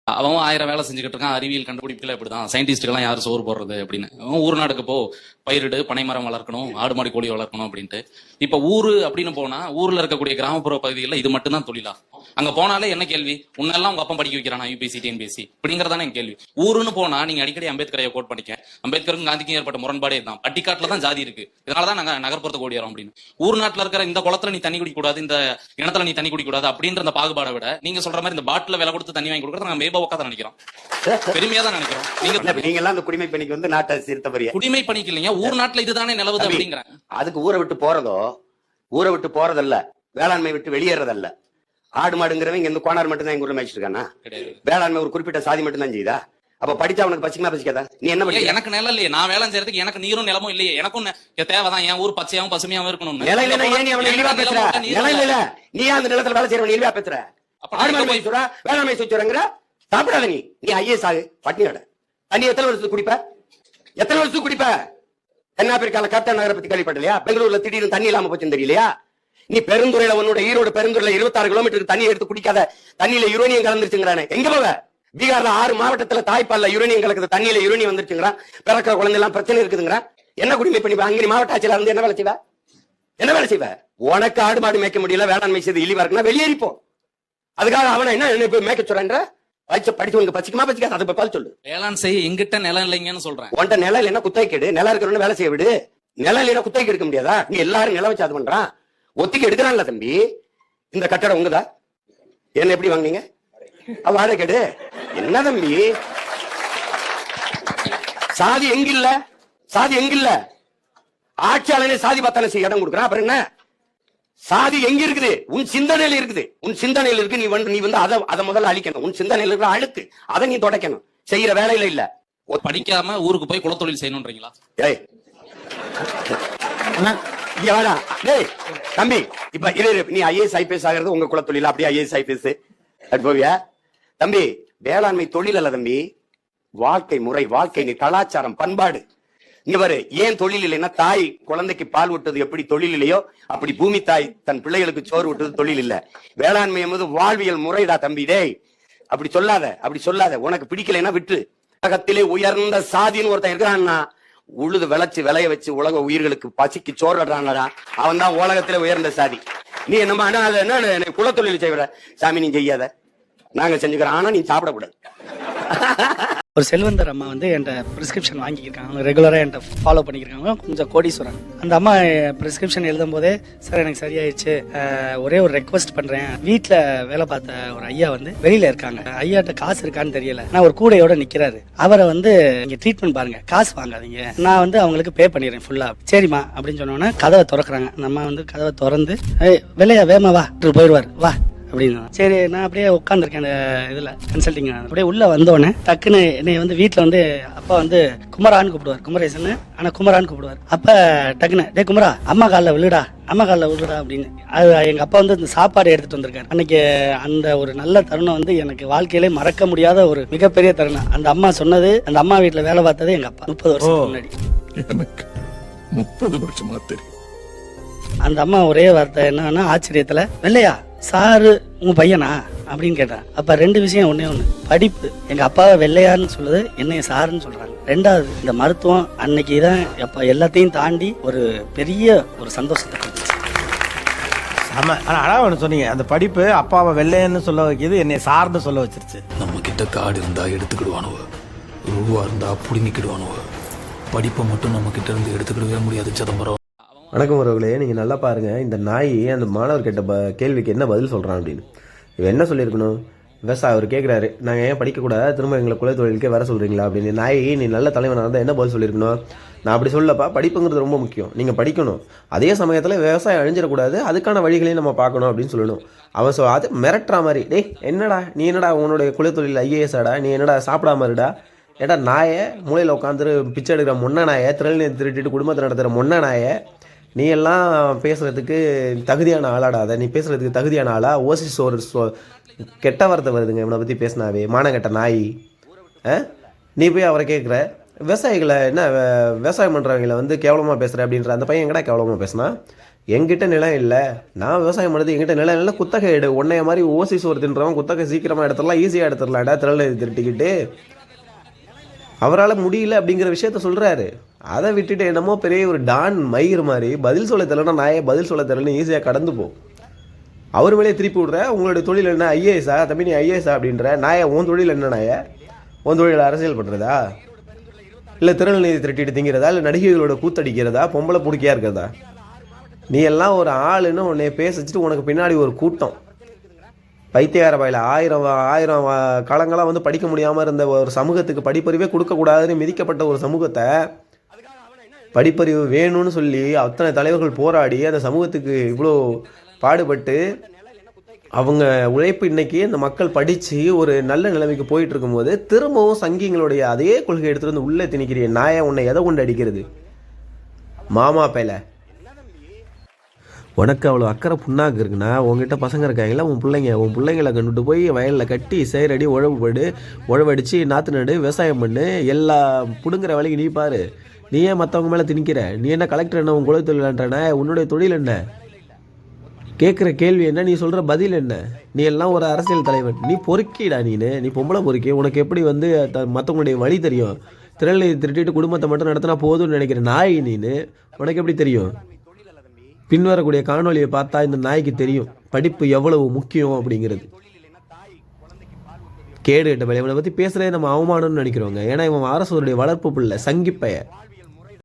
அவன் 1000 வேலை செஞ்சுக்கிட்டு இருக்கான். அறிவியல் கண்டுபிடிப்புகள் இப்படிதான். சயின்டிஸ்டுக்கெல்லாம் யாரும் சோறு போடுறது அப்படின்னு. அவன் ஊர் நாடுக்கு போ, பயிரிடு, பனைமரம் வளர்க்கணும், ஆடு மாடி கோழி வளர்க்கணும் அப்படின்ட்டு. இப்ப ஊரு அப்படின்னு போனா ஊர்ல இருக்கக்கூடிய கிராமப்புற பகுதிகளில் இது மட்டும் தான் தொழிலா? அங்க போனாலே என்ன கேள்வி? உன்னெல்லாம் உங்க அப்பா படிக்க வைக்கிறானா யூபிஎஸ்சி டிஎன்பிஎஸ்சி அப்படிங்கறதானே என் கேள்வி. ஊருன்னு போனா நீங்க அடிக்கடி அம்பேத்கரை கோட் பண்ணிக்க. அம்பேத்கருக்கும் காந்திக்கும் ஏற்பட்ட முரண்பாடே தான். பட்டிக்காட்டுல தான் ஜாதி இருக்கு, இதனாலதான் நாங்க நகர்ப்புறத்துக்கு ஓடிறோம் அப்படின்னு. ஊர் நாட்டுல இருக்கிற இந்த குளத்துல நீ தண்ணி குடிக்க கூடாது, இந்த இனத்துல நீ தண்ணி குடிக்க கூடாது அப்படின்ற அந்த பாகுபாடை விட நீங்க சொல்ற மாதிரி இந்த பாட்டில விலை கொடுத்து தண்ணி வாங்கி கொடுக்கறது நாங்க மேபா உட்காத நினைக்கிறோம், பெருமையா தான் நினைக்கிறோம். நீங்க எல்லாம் அந்த குடிமை பணிக்கு வந்து நாட்டை சீர்த்தபடியா குடிமை பணிக்கு இல்லைங்க, ஊர் நாட்டுல இதுதானே நிலவுது அப்படிங்கிறேன். அதுக்கு ஊரை விட்டு போறதல்ல, வேளாண்மை விட்டு வெளியேறதல்ல. ஆடு மாடுங்கிறவங்க இந்த கோனார் மட்டும் தான் எங்க ஊர்ல மேய்ச்சிருக்கானா? வேளாண்மை ஒரு குறிப்பிட்ட சாதி மட்டும் தான் செய்யுதா? அப்ப படிச்சா அவனுக்கு பசிக்குமா பசிக்காதா? நீ என்ன பண்ணி? எனக்கு நிலம் இல்லையே, நான் வேலை செய்யறதுக்கு எனக்கு நீரும் நிலமும் இல்லையே. எனக்கும் தேவைதான் என் ஊர் பச்சையாவும் பசுமையாவும் இருக்கணும். நிலம் இல்ல, ஏன் நீ அவனை இழிவா பேசுற? நிலம் இல்ல, நீ அந்த நிலத்துல வேலை செய்யறவன் இழிவா பேசுற? ஆடு மாடு மேய்ச்சுறா, வேளாண்மை செஞ்சுறங்கிற சாப்பிடாத. நீ ஐஏஎஸ் ஆகு, பட்னியோட தண்ணி எத்தனை வருஷத்துக்கு குடிப்ப? தென்னாப்பிரிக்கால கேப்டன் நகரை பத்தி கேள்விப்பட்டலையா? பெங்களூர்ல திடீர்னு தண்ணி இல்லாம போச்சுன்னு தெரியலையா? நீ பெருந்துறையில உன்னோட ஈரோடு பெருந்துறையில 26 கிலோமீட்டருக்கு தண்ணி எடுத்து குடிக்காத, தண்ணியில யுரேனியம் கலந்துருச்சுங்கிறானே, எங்க போவ? பீகார்ல 6 மாவட்டத்துல தாய்ப்பால்ல யுரேனியம் கலக்குது, தண்ணியில யுரேனியம் வந்துருச்சுங்கிறான். பிறக்கிற குழந்தை எல்லாம் பிரச்சனை இருக்குதுங்கிறான். என்ன குடிமை பண்ணி அங்கே மாவட்ட ஆட்சியில இருந்து என்ன வேலை செய்வ? உனக்கு ஆடு மாடு மேய்க்க முடியல, வேளாண்மை செய்து இழிவா இருக்குன்னா வெளியேறிப்போ. அதுக்காக அவனை என்ன மேய்க்க சொல்றேன்ற? படிச்சவனுக்கு பச்சிக்குமா பச்சிக்காது? அதை பால் சொல்லு. வேளாண் செய்ய எங்கிட்ட நிலம் இல்லைங்கன்னு சொல்றேன். உன்ட்ட நிலம் இல்லைன்னா குத்தகை கேடு. நிலம் இருக்கிறவன வேலை செய்ய விடு. நிலம் இல்லைன்னா குத்தகை எடுக்க முடியாதா? நீ எல்லாரும் நிலம் வச்சு அது பண்றான். ஒத்திக்கு எடுக்கிறான்ல தம்பி. இந்த கட்டடம் உங்கதா? என்ன எப்படி வாங்கினீங்க? வாழை கேடு என்ன தம்பி? சாதி எங்கில்ல ஆட்சியாளனே சாதி பத்தான செய்ய இடம் கொடுக்குறான். அப்புறம் என்ன? சாதி எங்க இருக்குது? உன் சிந்தனையில இருக்கு. நீ வந்து அதை முதல்ல அழிக்கணும். உன் சிந்தனையில இருக்கிற அழுக்கு அதை நீ தொடக்கணும். செய்யற வேலையில இல்ல. படிக்காம ஊருக்கு போய் குலத்தொழில் செய்யணும்ன்றீங்களா? ஏய் தம்பி, இப்ப நீ ஐஏஎஸ் ஐபிஎஸ் ஆகிறது உங்க குலத்தொழில். அப்படியே ஐஏஎஸ் ஐபிஎஸ் போவியா தம்பி? வேளாண்மை தொழில் அல்ல தம்பி, வாழ்க்கை முறை, வாழ்க்கை கலாச்சாரம், பண்பாடு. இங்க பாரு, ஏன் தொழில் இல்லைன்னா, தாய் குழந்தைக்கு பால் விட்டது எப்படி தொழில் இல்லையோ அப்படி பூமி தாய் தன் பிள்ளைகளுக்கு சோறு விட்டது தொழில் இல்ல. வேளாண்மை என்பது வாழ்வியல் முறைடா தம்பி. டேய் அப்படி சொல்லாத. உனக்கு பிடிக்கலைன்னா விட்டு. உலகத்திலே உயர்ந்த சாதின்னு ஒருத்தன் இருக்கிறான்னா, உழுது விளைச்சு விளைய வச்சு உலக உயிர்களுக்கு பசிக்கு சோறுறான்டா, அவன் தான் உலகத்திலே உயர்ந்த சாதி. நீ என்ன குலத்தொழில் செய்வற? சாமி நீ செய்யாத, நாங்க செஞ்சுக்கிறோம், ஆனா நீ சாப்பிடக்கூடாது. ஒரு செல்வந்தர் அம்மா வந்து என்கிட்ட பிரிஸ்கிரிப்ஷன் வாங்கியிருக்காங்க. அவங்க ரெகுலராக என்கிட்ட ஃபாலோ பண்ணியிருக்காங்க. கொஞ்சம் கோடீஸ்வரன். அந்த அம்மா பிரிஸ்கிரிப்ஷன் எழுதும் போதே, சார் எனக்கு சரியாயிடுச்சு, ஒரே ஒரு ரெக்வஸ்ட் பண்றேன். வீட்டில் வேலை பார்த்த ஒரு ஐயா வந்து வெளியில இருக்காங்க, ஐயாட்ட காசு இருக்கான்னு தெரியல, நான் ஒரு கூடையோட நிக்கிறாரு, அவரை வந்து நீங்க ட்ரீட்மெண்ட் பாருங்க, காசு வாங்காதீங்க, நான் வந்து அவங்களுக்கு பே பண்ணிடுறேன் ஃபுல்லா. சரிம்மா அப்படின்னு சொன்னோன்னே கதவை திறக்கிறாங்க. அந்த அம்மா வந்து கதவை திறந்து, வெளியா வேமா வா போயிடுவார் வா அப்படின்னு. சரி, நான் அப்படியே உட்காந்துருக்கேன் அந்த இதுல கன்சல்டிங். அப்படியே உள்ள வந்தோடனே டக்குன்னு என்னை வந்து வீட்டுல வந்து அப்பா வந்து குமரான்னு கூப்பிடுவார், குமரேசன், ஆனா குமரான்னு கூப்பிடுவார். அப்ப டக்குன்னு, டே குமரா, அம்மா காலில் விழுடா அப்படின்னு. அது எங்க அப்பா வந்து இந்த சாப்பாடு எடுத்துட்டு வந்திருக்காரு. அன்னைக்கு அந்த ஒரு நல்ல தருணம் வந்து எனக்கு வாழ்க்கையிலே மறக்க முடியாத ஒரு மிகப்பெரிய தருணம். அந்த அம்மா சொன்னது, அந்த அம்மா வீட்டுல வேலை பார்த்தது எங்க அப்பா 30 வருஷத்துக்கு முன்னாடி. எனக்கு 30 வருஷமா தெரியும். அந்த அம்மா ஒரே வார்த்தை என்னன்னா, ஆச்சரியத்துல, வெள்ளையா சாரு உங்க பையனா அப்படின்னு கேட்டான். அப்ப 2 விஷயம். ஒண்ணு படிப்பு, எங்க அப்பாவை வெள்ளையான்னு சொல்லுது, என்னைய சாருன்னு சொல்றாங்க. 2வது இந்த மருத்துவம். அன்னைக்கு தான் அப்ப எல்லாத்தையும் தாண்டி ஒரு பெரிய ஒரு சந்தோஷத்தை கொடுத்துச்சு. ஆமா, ஆனா அழகா ஒன்று சொன்னீங்க. அந்த படிப்பு அப்பாவை வெள்ளையன்னு சொல்ல வைக்கிது, என்னை சார்ந்து சொல்ல வச்சிருச்சு. நம்ம கிட்ட காடு இருந்தா எடுத்துக்கிடுவானுவ, ரூபா இருந்தா புடுங்கிக்கிடுவானுவ. படிப்பை மட்டும் நம்ம கிட்ட இருந்து எடுத்துக்கிடவே முடியாது சிதம்பரம். வணக்கம் உறவுகளே, நீங்கள் நல்லா பாருங்கள். இந்த நாய் அந்த மாணவர் கேட்ட கேள்விக்கு என்ன பதில் சொல்கிறான் அப்படின்னு. இவன் என்ன சொல்லியிருக்கணும்? விவசாயம் அவர் கேட்குறாரு, நாங்கள் ஏன் படிக்கக்கூடாது, திரும்ப எங்களை குல தொழிலுக்கே வர சொல்கிறீங்களா அப்படின்னு. நாய், நீ நல்ல தலைவனாக இருந்தால் என்ன பதில் சொல்லியிருக்கணும்? நான் அப்படி சொல்லப்பா, படிப்புங்கிறது ரொம்ப முக்கியம், நீங்கள் படிக்கணும், அதே சமயத்தில் விவசாயம் அழிஞ்சிடக்கூடாது, அதுக்கான வழிகளையும் நம்ம பார்க்கணும் அப்படின்னு சொல்லணும். அவன் அது மிரட்டுற மாதிரி, டேய் நீ என்னடா உன்னுடைய குலத்தொழில் ஐஏஎஸ்டா, நீ என்னடா சாப்பிடாம இருடா, ஏடா நாயை மூலையில் உட்காந்துரு பிச்சை எடுக்கிற மொன்ன நாயை, திரள் திருட்டிட்டு குடும்பத்தை நடத்துகிற மொன்ன நாயை, நீ எல்லாம் பேசுகிறதுக்கு தகுதியான ஆளாடாத, நீ பேசுகிறதுக்கு தகுதியான ஆளா? ஓசி சோறு கெட்ட வார்த்தை வருதுங்க இவனை பற்றி பேசினாவே, மானங்கெட்ட நாய். நீ போய் அவரை கேட்குற, விவசாயிகளை என்ன விவசாயம் பண்ணுறவங்களை வந்து கேவலமாக பேசுகிற அப்படின்ற. அந்த பையன் எங்கடா கேவலமாக பேசுனா? என்கிட்ட நிலம் இல்லை, நான் விவசாயம் பண்ணுறது, என்கிட்ட நிலம் இல்லை, குத்தகை எடு. உன்னைய மாதிரி ஓசி சோறு தின்றவன் குத்தகை சீக்கிரமாக எடுத்துடலாம், ஈஸியாக எடுத்துடலாம்டா திரள் திருட்டிக்கிட்டு. அவரால் முடியல அப்படிங்கிற விஷயத்த சொல்கிறாரு. அதை விட்டுட்டு என்னமோ பெரிய ஒரு டான் மயிர் மாதிரி பதில் சொல்ல தெரியலன்னா நாயே பதில் சொல்ல தெரியலன்னு ஈஸியாக கடந்து போ. அவர் மேலே திருப்பி விட்ற. உங்களுடைய தொழில் என்ன? ஐஏஎஸா? தம்பி நீ ஐஏஎஸா அப்படின்ற நாயை. உன் தொழில் என்ன நாய? உன் தொழில் அரசியல் பண்ணுறதா, இல்லை திருநெல்வேலி திரட்டிட்டு திங்கிறதா, இல்லை நடிகைகளோட கூத்தடிக்கிறதா, பொம்பளை பிடிக்கியா இருக்கிறதா? நீ எல்லாம் ஒரு ஆளுன்னு உன்னை பேச வச்சுட்டு உனக்கு பின்னாடி ஒரு கூட்டம் பைத்தியகார பயில ஆயிரம் காலங்களாக வந்து படிக்க முடியாமல் இருந்த ஒரு சமூகத்துக்கு படிப்பறிவே கொடுக்கக்கூடாதுன்னு மிதிக்கப்பட்ட ஒரு சமூகத்தை படிப்பறிவு வேணும்னு சொல்லி அத்தனை தலைவர்கள் போராடி அந்த சமூகத்துக்கு இவ்வளோ பாடுபட்டு அவங்க உழைப்பு இன்னைக்கு இந்த மக்கள் படித்து ஒரு நல்ல நிலைமைக்கு போயிட்டு இருக்கும்போது திரும்பவும் சங்கிங்களுடைய அதே கொள்கை எடுத்துகிட்டு வந்து உள்ளே திணிக்கிறிய நாயை. உன்னை எதை கொண்டு அடிக்கிறது? மாமா பேல உனக்கு அவ்வளோ அக்கறை புண்ணாக்கு இருக்குன்னா உங்ககிட்ட பசங்க இருக்காங்களா, உன் பிள்ளைங்களை கொண்டுட்டு போய் வயலில் கட்டி சேரடி உழவடிச்சு நாற்று நடு விவசாயம் பண்ணு, எல்லா பிடுங்குற வேலைக்கு நீ பாரு. நீ ஏன் மற்றவங்க மேலே திணிக்கிற? நீ என்ன கலெக்டர் என்ன? உன் குலை தொழிலான்றன? உன்னுடைய தொழில் என்ன? கேட்குற கேள்வி என்ன? நீ சொல்கிற பதில் என்ன? நீ எல்லாம் ஒரு அரசியல் தலைவன். நீ பொறுக்கிடா. நீ பொம்பளை பொறுக்கி. உனக்கு எப்படி வந்து மற்றவங்களுடைய வழி தெரியும்? திரளை திருட்டிட்டு குடும்பத்தை மட்டும் நடத்தினா போதும்னு நினைக்கிற நாய் நீனு. உனக்கு எப்படி தெரியும்? பின்வரக்கூடிய காணொலியை பார்த்தா இந்த நாய்க்கு தெரியும் படிப்பு எவ்வளவு முக்கியம் அப்படிங்கிறது. கேடு கட்ட இவனை பற்றி பேசுகிறதே நம்ம அவமானம்னு நினைக்கிறோங்க. ஏன்னா இவன் அரசுடைய வளர்ப்பு பிள்ளை, சங்கிப்பைய.